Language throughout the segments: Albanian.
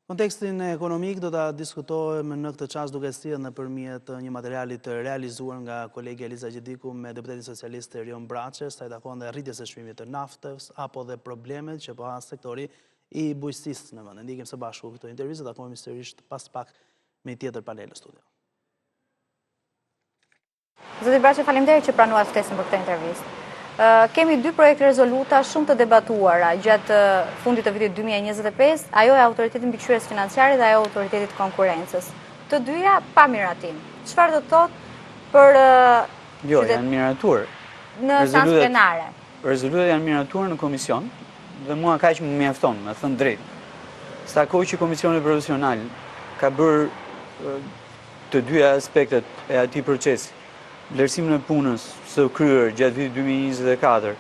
Kontekstin ekonomik do ta diskutojmë në këtë çast duke sjellë nëpërmjet një materiali të realizuar nga kolegi Eliza Gjediku me deputetin socialist Erion Braçe, sa i takon dhe rritjes së çmimit të naftës apo dhe problemet që po ha sektori i bujqësisë në vend. Ndiqim së bashku këtë intervistë, takohemi sërish pas pak me një tjetër panel në studio. Zoti Braçe, faleminderit që pranuat ftesën për këtë intervistë. Kemi dy projekte rezoluta shumë të debatuara gjatë fundit të vitit 2025, ajo e Autoritetit Mbikëqyrjes Financiare dhe ajo Autoritetit Konkurrencës. Të dyja pa miratim. Çfarë do të thotë për Jo, janë miratuar. Në seancë plenare? Rezolutat janë miratuar në komision dhe mua kaq më mjafton, me thënë drejt. Sa kohë që Komisioni Profesional ka bërë të dyja aspektet e atij procesi, vlerësimin e punës së kryer gjatë vitit 2024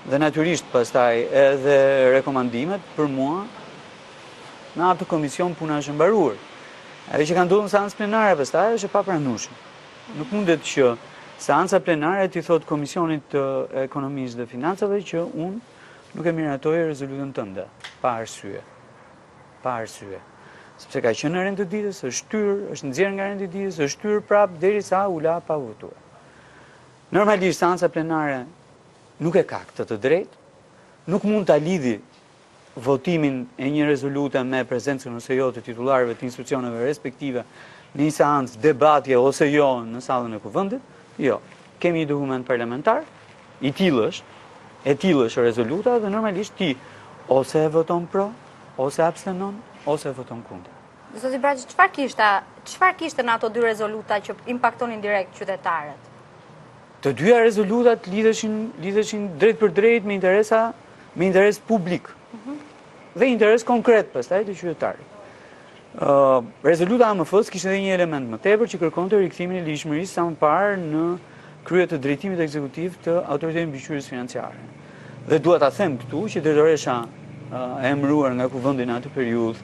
dhe natyrisht pastaj edhe rekomandimet, për mua në atë komision puna është mbaruar. Ajo që ka ndodhur në seancë plenare pastaj është e papranueshme. Nuk mundet që seanca plenare t'i thot Komisionit të Ekonomisë dhe Financave që unë nuk e miratoj rezolutën tënde, pa arsye. Pa arsye. Sepse ka qenë në rend të ditës, është shtyr, është nxjerrë nga rendi i ditës, është shtyr prapë derisa u la pa votuar. Normalisht seanca plenare nuk e ka këtë të drejtë, nuk mund ta lidhi votimin e një rezolute me prezencën ose jo të titullarëve të institucioneve respektive në një seancë debatje ose jo në sallën e kuvendit. Jo, kemi një dokument parlamentar, e tillë është rezoluta dhe normalisht ti ose e voton pro, ose abstenon, ose e voton kundër. Zoti Braçe, çfarë kishte në ato dy rezoluta që impaktonin direkt qytetarët? Të dyja rezolutat lidheshin drejt për drejt me interes publik dhe interes konkret pastaj të qytetarit. Rezoluta AMF-s kishte edhe një element më tepër që kërkonte rikthimin e ligjshmërisë sa më parë në krye të drejtimit ekzekutiv të Autoritetit Mbikëqyrjes Financiare. Dhe dua ta them këtu që drejtoresha e emëruar nga kuvendi në atë periudhë,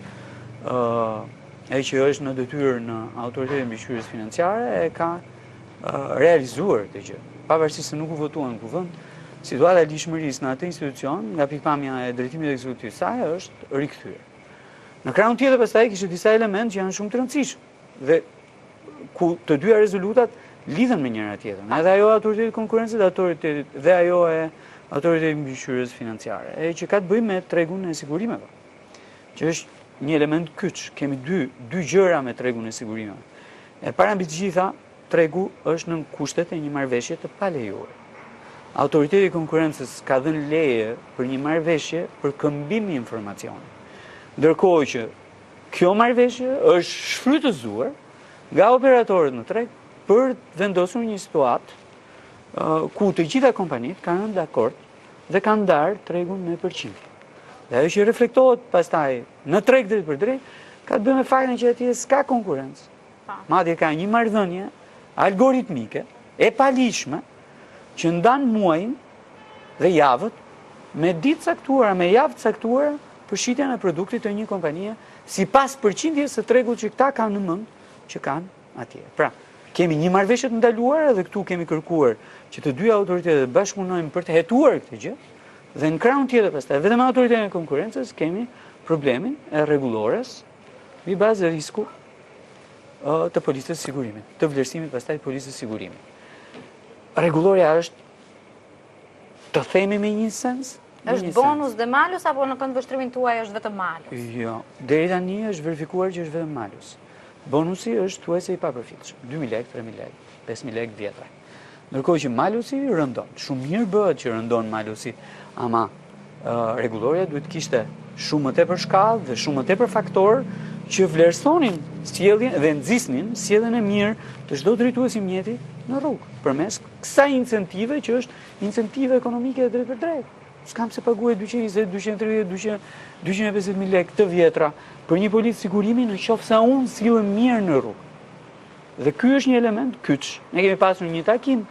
e që është në detyrë në Autoritetin e Mbikëqyrjes Financiare, e ka realizuar këtë gjë. Pavarësisht se nuk u votua në kuvend, situata e ligjshmërisë në atë institucion, nga pikpamja e drejtimit ekzekutiv saj, është rikthyer. Në krahun tjetër pastaj kishte disa elementë që janë shumë të rëndësishëm dhe ku të dyja rezolutat lidhen me njëra tjetrën. Edhe ajo e Autoritetit Konkurrencës dhe ajo e Autoritetit Mbikëqyrjes Financiare, që ka të bëjë me tregun e sigurimeve, që është një element kyç. Kemi dy gjëra me tregun e sigurimeve. E para mbi të gjitha, tregu është në kushtet e një marrëveshje të palejuar. Autoriteti i konkurrencës ka dhënë leje për një marrëveshje për këmbim informacioni. Ndërkohë që kjo marrëveshje është shfrytëzuar nga operatorët në treg për vendosur një situatë ku të gjitha kompanitë kanë rënë dakord dhe kanë ndarë tregun me përqindje. Dhe ajo që reflektohet pastaj në treg drejt për drejt ka të bëjë me faktin që atje s'ka konkurrencë. Madje ka një marrëdhënie algoritmike e paligjshme që ndan muajin dhe javët me ditë caktuara, me javë caktuara për shitjen e produktit të një kompanie sipas përqindjes së tregut që këta kanë në mend që kanë atje. Pra, kemi një marrëveshje të ndaluar dhe këtu kemi kërkuar që të dy autoritetet bashkëpunojnë për të hetuar këtë gjë dhe në krahun tjetër pastaj vetëm me Autoritetin e Konkurrencës kemi problemin e rregullores mbi bazë risku të policës së sigurimit, të vlerësimit pastaj të policës së sigurimit. Rregullorja është, të themi me një sens, është bonus dhe malus apo në këndvështrimin tuaj është vetëm malus? Jo, deri tani është verifikuar që është vetëm malus. Bonusi është thuajse i papërfillshëm, 2.000 lekë, 3.000 lekë, 5.000 lekë vjetra. Ndërkohë që malusi rëndon. Shumë mirë bëhet që rëndon malusi, ama rregullorja duhet kishte shumë më tepër shkallë dhe shumë më tepër faktor që vlerësonin sjelljen dhe nxisnin sjelljen e mirë të çdo drejtuesi mjeti në rrugë përmes kësaj incentive që është incentive ekonomike drejt për drejt. S'kam se paguaj 220, 230, 250.000 lekë të vjetra për një policë sigurimi në qoftë se unë sillem mirë në rrugë. Dhe ky është një element kyç. Ne kemi pasur një takim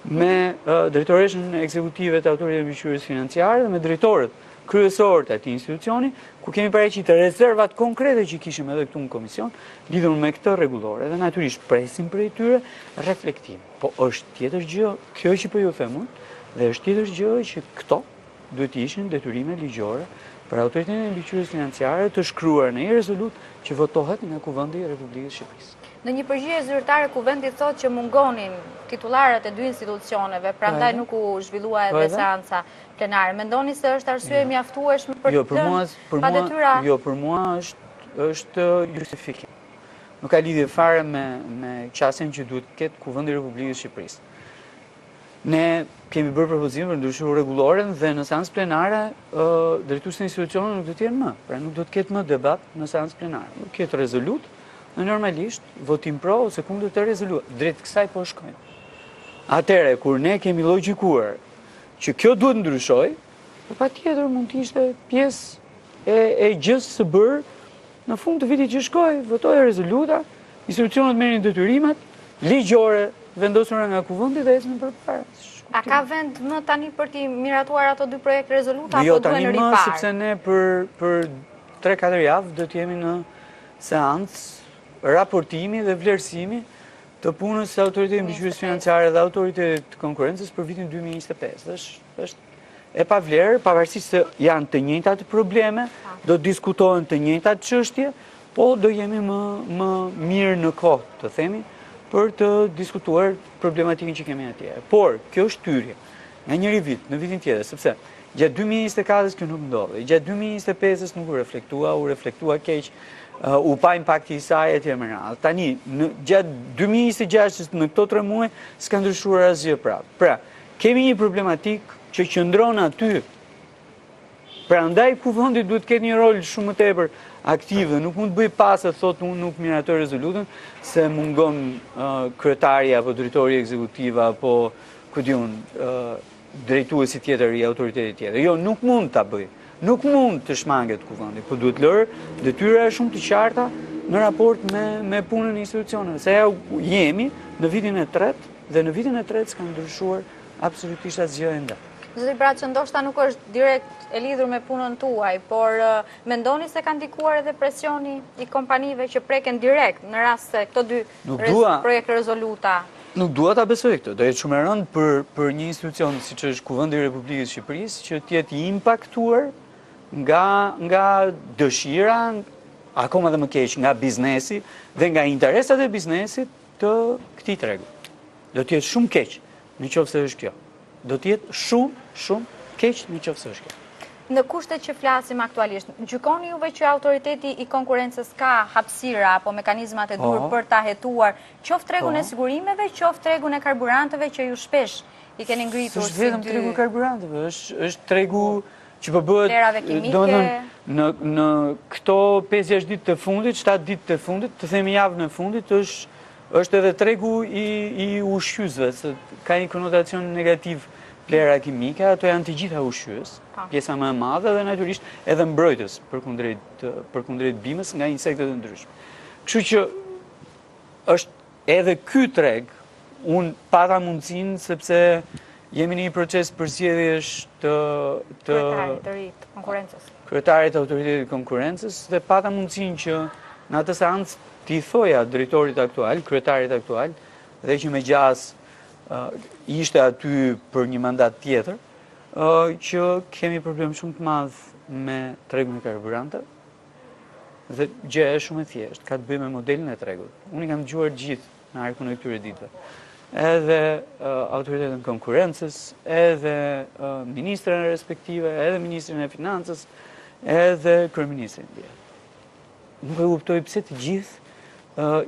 me drejtoreshën ekzekutive të Autoritetit Mbikëqyrjes Financiare dhe me drejtorët kryesorë të atij institucioni, ku kemi paraqitur rezervat konkrete që kishim edhe këtu në komision, lidhur me këtë rregullore dhe natyrisht presim prej tyre reflektim. Po është tjetër gjë, kjo që po ju them unë, dhe është tjetër gjë që këto duhet të ishin detyrime ligjore për autoritetin e mbikëqyrjes financiare të shkruar në një rezolut që votohet nga Kuvendi i Republikës Shqipërisë. Në një përgjigje zyrtare, Kuvendi thotë që mungonin titullarët e dy institucioneve, prandaj nuk u zhvillua edhe seanca plenare. Mendoni se është arsye mjaftueshme për të padetyra? Jo, për mua është justifikim. Nuk ka lidhje fare me qasjen që duhet ketë Kuvendi i Republikës Shqipërisë. Ne kemi bërë propozime për ndryshimin rregulloren dhe në seancë plenare drejtuesit e institucioneve nuk do të jenë më. Pra nuk do të ketë më debat në seancë plenare. Nuk ketë rezolut, në normalisht votim pro ose kundër të rezoluar. Drejt kësaj po shkojnë. Atëherë kur ne kemi logjikuar që kjo duhet ndryshoj, patjetër mund të ishte pjesë e gjës së bërë në fund të vitit që shkoi, votoi rezoluta, institucionet merrin detyrimet ligjore vendosura nga Kuvendi dhe ecën përpara. A ka vend më tani për t'i miratuar ato dy projekte rezoluta jo, apo duhen ripar? Jo, sepse ne për 3-4 javë do të jemi në seancë raportimi dhe vlerësimi të punës së Autoritetit Mbikëqyrjes Financiare dhe Autoritetit të Konkurrencës për vitin 2025. Është e pa vlerë, pavarësisht se janë të njëjtat probleme, do diskutohen të njëjtat çështje, po do jemi më mirë në kohë, të themi, për të diskutuar problematikën që kemi atje. Por, kjo shtyrje nga njëri vit në vitin tjetër, sepse gjatë 2024-s kjo nuk ndodhi, gjatë 2025-s nuk u reflektua keq, u pa impakti i saj etj. Me radhë. Tani, gjatë 2026-s në këto 3 muaj s'ka ndryshuar asgjë prapë. Pra, kemi një problematik që qëndron aty. Prandaj Kuvendi duhet ketë një rol shumë më tepër aktiv dhe nuk mund të bëj pas e thotë unë nuk miratoj rezolutën se mungon kryetari apo drejtori ekzekutiv apo drejtuesi tjetër i autoritetit tjetër. Jo, nuk mund ta bëj. Nuk mund të shmanget Kuvendi, po duhet lërë detyra shumë të qarta në raport me punën e institucioneve. Se jemi në vitin e 3 dhe në vitin e 3 s'ka ndryshuar absolutisht asgjë ende. Zoti Braçë, ndoshta nuk është direkt e lidhur me punën tuaj, por mendoni se ka ndikuar edhe presioni i kompanive që preken direkt në rast se këto dy projekte rezoluta? Nuk dua ta besoj këtë. Do jetë shumë e rëndë për një institucion siç është Kuvendi i Republikës Shqipërisë që të jetë i impaktuar nga dëshira, akoma dhe më keq, nga biznesi dhe nga interesat e biznesit të këtij tregu. Do të jetë shumë keq nëse është kjo. Do të jetë shumë keq nëse është kjo. Në kushtet që flasim aktualisht, gjykoni juve që autoriteti i konkurrencës ka hapësira apo mekanizmat e duhur për ta hetuar qoftë tregun e sigurimeve, qoftë tregun e karburanteve që ju shpesh i keni ngritur si dy? Është vetëm tregu i karburanteve, është tregu që po bëhet vlerave kimike. Në këto 5-6 ditë të fundit, 7 ditë të fundit, të themi javën e fundit, është edhe tregu i ushqyesve, se ka një konotacion negativ vlera kimike, ato janë të gjitha ushqyes, pjesa më e madhe dhe natyrisht edhe mbrojtës përkundrejt bimës nga insektet e ndryshme. Kështu që është edhe ky treg, unë pata mundësinë sepse jemi në një proces përzgjedhjesh të kryetarit të autoritetit konkurrencës dhe pata mundësinë që në atë seancë t'i thoja drejtorit aktual, kryetarit aktual, dhe që me gjas ishte aty për një mandat tjetër, që kemi problem shumë të madh me tregun e karburanteve, dhe gjë është shumë e thjeshtë, ka të bëjë me modelin e tregut. Unë i kam dëgjuar gjithë në arkun e këtyre ditëve. Edhe autoritetin e konkurrencës, edhe ministrën respektive, edhe ministrin e financës, edhe kryeministrin. Nuk e kuptoj pse të gjithë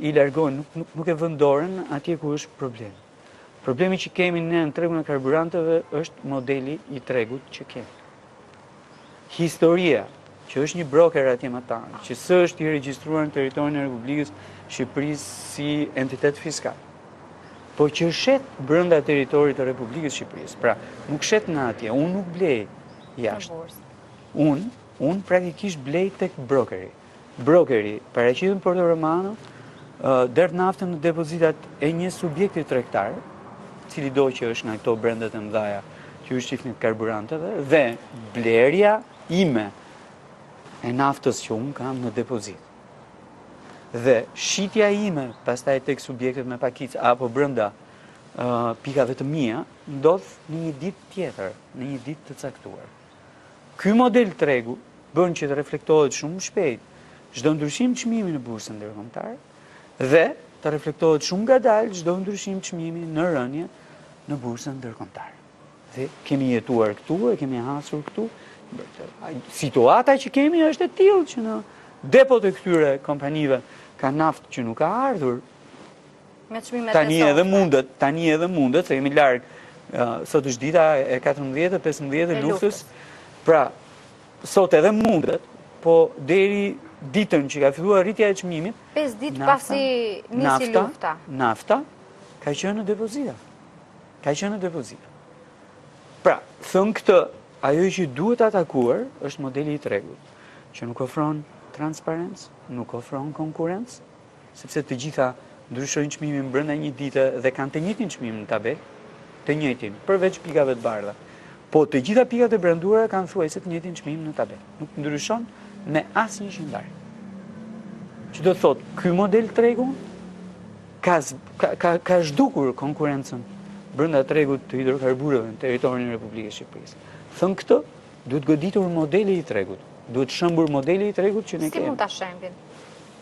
i largojnë, nuk e vendoren atje ku është problemi. Problemi që kemi ne në tregun e karburanteve është modeli i tregut që kemi. Historia, që është një broker atje më tanë, që s'është i regjistruar në territorin e Republikës Shqipërisë si entitet fiskal, po që shet brenda territorit të Republikës Shqipërisë. Pra, nuk shet në atje, unë nuk blej jashtë. Unë praktikisht blej tek brokeri. Brokeri, paraqiten Porto Romano, derdh naftën në depozitat e një subjekti tregtar, cili do që është nga këto brendet e mëdhaja që ju shifnit karburanteve, dhe blerja ime e naftës që unë kam në depozit. Dhe shitja ime, pastaj tek subjektet me pakicë apo brenda pikave të mia, ndodh në një ditë tjetër, në një ditë të caktuar. Ky model tregu bën që të reflektohet shumë shpejt çdo ndryshim çmimi në bursën ndërkombëtare dhe të reflektohet shumë ngadalë çdo ndryshim çmimi në rënje në bursën ndërkombëtare. Dhe kemi jetuar këtu, e kemi hasur këtu. Situata që kemi është e tillë që në depot e këtyre kompanive ka naftë që nuk ka ardhur. Tani edhe mundet, se jemi larg. Sot është dita e 14-15 luftës. Pra, sot edhe mundet, po deri ditën që ka filluar rritja e çmimit, 5 ditë pasi nisi lufta. Nafta ka qenë në depozita. Pra, thënë këtë, ajo që duhet atakuar është modeli i tregut, që nuk ofron transparencë, nuk ofron konkurrencë, sepse të gjitha ndryshojnë çmimin brenda një dite dhe kanë të njëjtin çmim në tabelë, të njëjtin, përveç pikave të bardha. Po të gjitha pikat e branduara kanë thuajse të njëjtin çmim në tabelë. Nuk ndryshon me asnjë qendar. Që do të thotë, ky model tregu ka zhdukur konkurrencën brenda tregut të hidrokarburëve në territorin e Republikës së Shqipërisë. Thënë këtë, duhet goditur modeli i tregut. Duhet shëmbur modeli i tregut që ne kemi. Si mund ta shembin?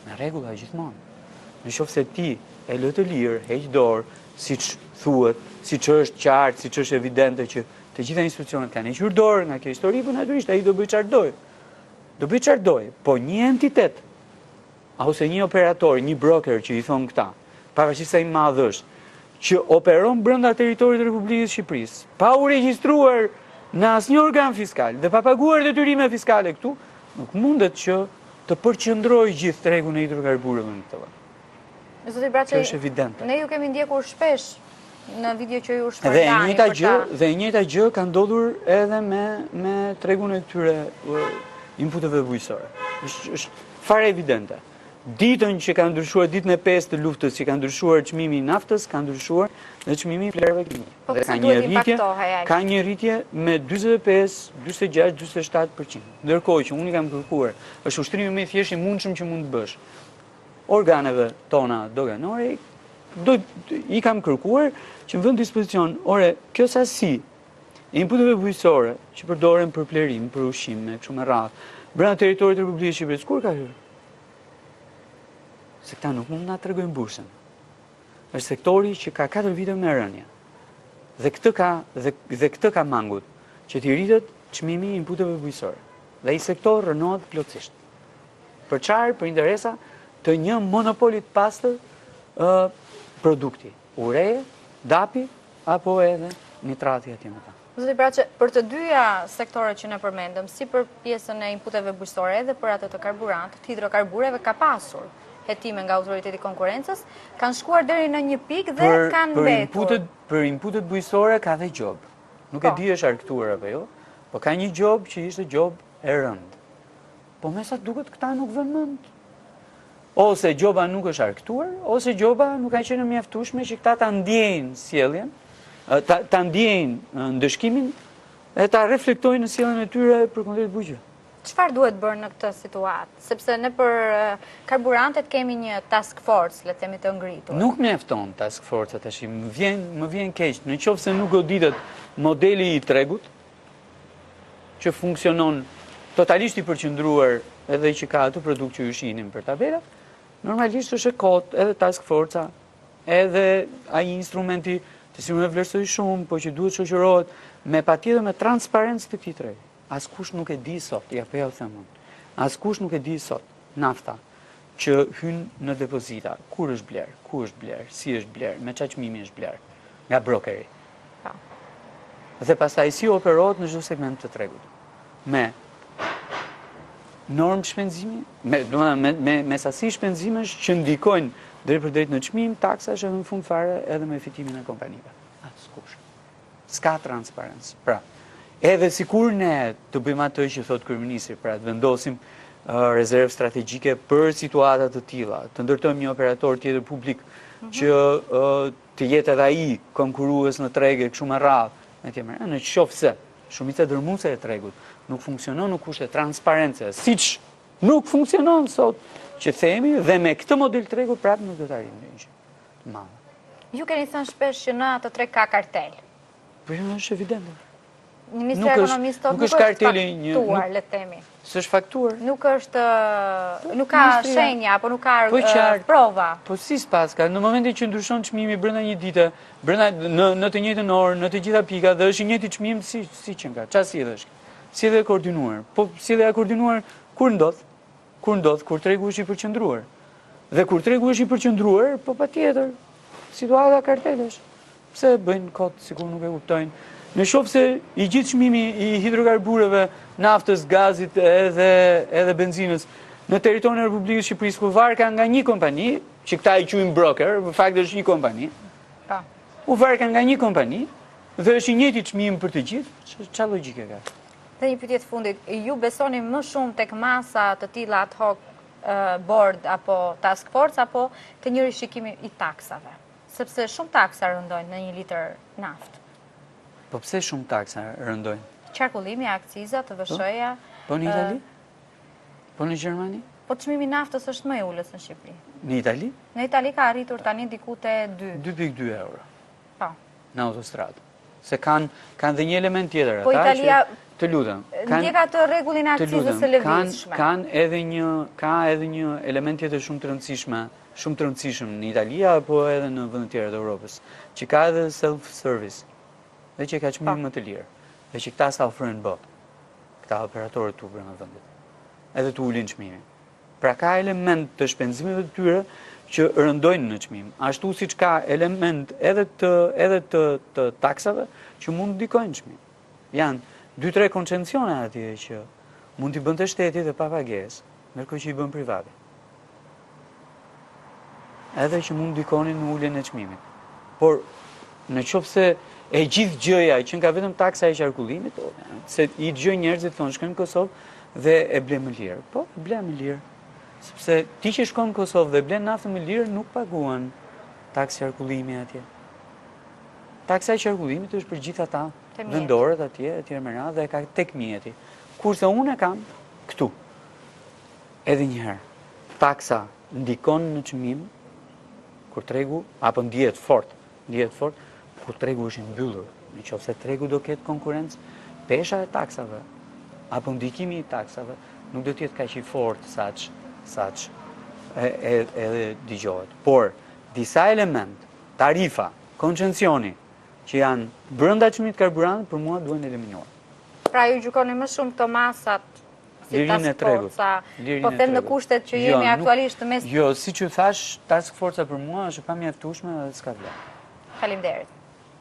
Me rregulla gjithmonë. Nëse ti e lë të lirë, heq dorë, siç thuhet, siç është qartë, siç është evidente që të gjitha institucionet kanë hequr dorë nga kjo histori, po natyrisht ai do bëj çfarë doj. Po një entitet ose një operator, një broker që i thon këta, pavarësisht se i madh është, që operon brenda teritorit të Republikës së Shqipërisë, pa u regjistruar në asnjë organ fiskal dhe pa paguar detyrime fiskale këtu, nuk mundet që të përqendrojë gjithë tregun e hidrokarburëve në këtë vend. Zoti Braçaj, është evidente. Ne ju kemi ndjekur shpesh në video që ju shpërndani. Dhe e njëjta gjë ka ndodhur edhe me tregun e këtyre inputeve bujqësore. Është fare evidente. Ditën që ka ndryshuar, ditën e 5 të luftës që ka ndryshuar çmimi i naftës, ka ndryshuar dhe çmimi i flerëve kimike. Dhe ka një rritje me 45, 46, 47%. Ndërkohë që unë kam kërkuar, është ushtrimi më i thjeshtë i mundshëm që mund të bësh. Organeve tona doganore, i kam kërkuar që më vënë dispozicion, kjo sasi inputeve bujqësore që përdoren për plerim, për ushqim, kështu me radhë, brenda teritorit të Republikës së Shqipërisë, kur ka hyrë? Se këta nuk mund na tregojnë bursën. Është sektori që ka 4 vite me rënje. Dhe këtë ka mangut, që t'i rritet çmimi i inputeve bujqësore. Dhe ai sektor rënohet plotësisht. Për çfarë? Për interesa të një monopolit pastër produkti, ureje, dapi, apo edhe nitrati atje më ta. Zoti Braçaj, për të dyja sektorët që ne përmendëm, si për pjesën e inputeve bujqësore edhe për atë të karburantët, hidrokarbureve ka pasur hetime nga Autoriteti i Konkurrencës, kanë shkuar deri në një pikë dhe kanë mbetur. Për inputet bujqësore ka dhe gjob. Nuk e di është arktuar apo jo, po ka një gjob që ishte gjob e rëndë. Po me sa duket këta nuk vënë mend. Ose gjoba nuk është arktuar, ose gjoba nuk ka qenë mjaftueshme që këta ta ndjejnë sjelljen, ta ndjejnë ndëshkimin e ta reflektojnë në sjelljen e tyre për kundrejt bujqëve. Çfarë duhet bërë në këtë situatë? Sepse ne për karburantet kemi një task force, le të themi të ngritur. Nuk mjafton task force tash, më vjen keq, nëse nuk goditet modeli i tregut që funksionon totalisht i përqendruar edhe që ka atë produkt që ju shihnin për tabelat, normalisht është e kot edhe task forca, edhe ai instrumenti të cilin e vlerësoj shumë, po që duhet shoqërohet me patjetër me transparencë të këtij tregi. Askush nuk e di sot, ja po ja u them unë. Askush nuk e di sot nafta që hyn në depozita, kur është bler, ku është bler, si është bler, me çfarë çmimi është bler nga brokeri. Dhe pastaj si operohet në çdo segment të tregut. Me normë shpenzimi, me sasi shpenzimesh që ndikojnë drejt për drejt në çmim, taksash edhe në fund fare edhe me fitimin e kompanive. Askush. S'ka transparencë. Pra, edhe sikur ne të bëjmë atë që thot kryeministri, pra të vendosim rezervë strategjike për situata të tilla, të ndërtojmë një operator tjetër publik që të jetë edhe ai konkurrues në treg kështu me radhë, në qoftë se shumica dërmuese e tregut nuk funksionon në kushte transparence, siç nuk funksionon sot, që themi, dhe me këtë model tregu prapë nuk do të arrijmë ndonjë madh. Ju keni thënë shpesh që në atë treg ka kartel. Po është evidente. Një Ministri Ekonomisë thotë nuk është faktuar, le të themi. S'është faktuar. Nuk ka shenja, apo nuk ka prova. Po si s'pas ka, në momentin që ndryshon çmimi brenda një dite, në të njëjtën orë, në të gjitha pikat, dhe është i njëjti çmim si që nga, çfarë sjellësh? Sjellje e koordinuar. Po sjellja e koordinuar kur ndodh? Kur tregu është i përqendruar. Dhe kur tregu është i përqendruar, po patjetër, situata kartelesh. Pse bëjnë kot sikur nuk e kuptojnë? Në qoftë se i gjithë çmimi i hidrokarbureve, naftës, gazit edhe benzinës në territorin e Republikës Shqipërisë ku varka nga një kompani, që këta i quajnë broker, në fakt është një kompani. U varka nga një kompani dhe është i njëjti çmim për të gjithë, çfarë logjike ka? Dhe një pyetje të fundit, ju besoni më shumë tek masa të tilla ad hoc board apo task force apo te një rishikimi i taksave? Sepse shumë taksa rëndojnë në 1 litër naftë. Po pse shumë taksa rëndojnë? Qarkullimi, akcizat, VSH-ja. Po në Itali? Po në Gjermani? Po çmimi i naftës është më i ulës në Shqipëri. Në Itali? Në Itali ka arritur tani diku te 2.2 euro. Po. Në autostradë. Se kanë dhe një element tjetër. Po Italia, të lutem. Ndjek atë rregullin e akcizës së lëvizshme. Ka edhe një element tjetër shumë të rëndësishëm në Itali apo edhe në vende të tjera të Evropës, që ka edhe self-service. Dhe që ka çmim më të lirë, dhe që këta sa ofrojnë botë, këta operatorët tu brenda vendit, edhe tu ulin çmimin. Pra ka element të shpenzimeve të tyre që rëndojnë në çmim, ashtu siç ka element edhe të taksave që mund të ndikojnë në çmim. Janë 2-3 koncencione atje që mund t'i bënte shteti dhe pa pagesë, ndërkohë që i bën privati. Edhe që mund ndikonin në uljen e çmimit. Por në qoftë se e gjithë gjëja që nga vetëm taksa e qarkullimit, se i dëgjoj njerëzit thonë shkojnë në Kosovë dhe e ble më lirë. Po, e ble më lirë. Sepse ti që shkon në Kosovë dhe blen naftën më lirë nuk paguan taksë qarkullimi atje. Taksa e qarkullimit është për gjithë ata vendorët atje, etj me radhë dhe ka tek mjeti. Kurse unë e kam këtu. Edhe një herë, taksa ndikon në çmim kur tregu apo ndihet fort, kur tregu është i mbyllur, në qoftë se tregu do ketë konkurrencë, pesha e taksave, apo ndikimi i taksave, nuk do të jetë kaq i fortë saç edhe dëgjohet. Por disa element, tarifa, koncencioni, që janë brenda çmimit karburant, për mua duhen eliminuar. Pra ju gjykoni më shumë këto masat si task forca, po them në kushtet që jemi aktualisht mes. Jo, siç u thash, task forca për mua është pa mjaftueshme dhe s'ka vlerë. Faleminderit.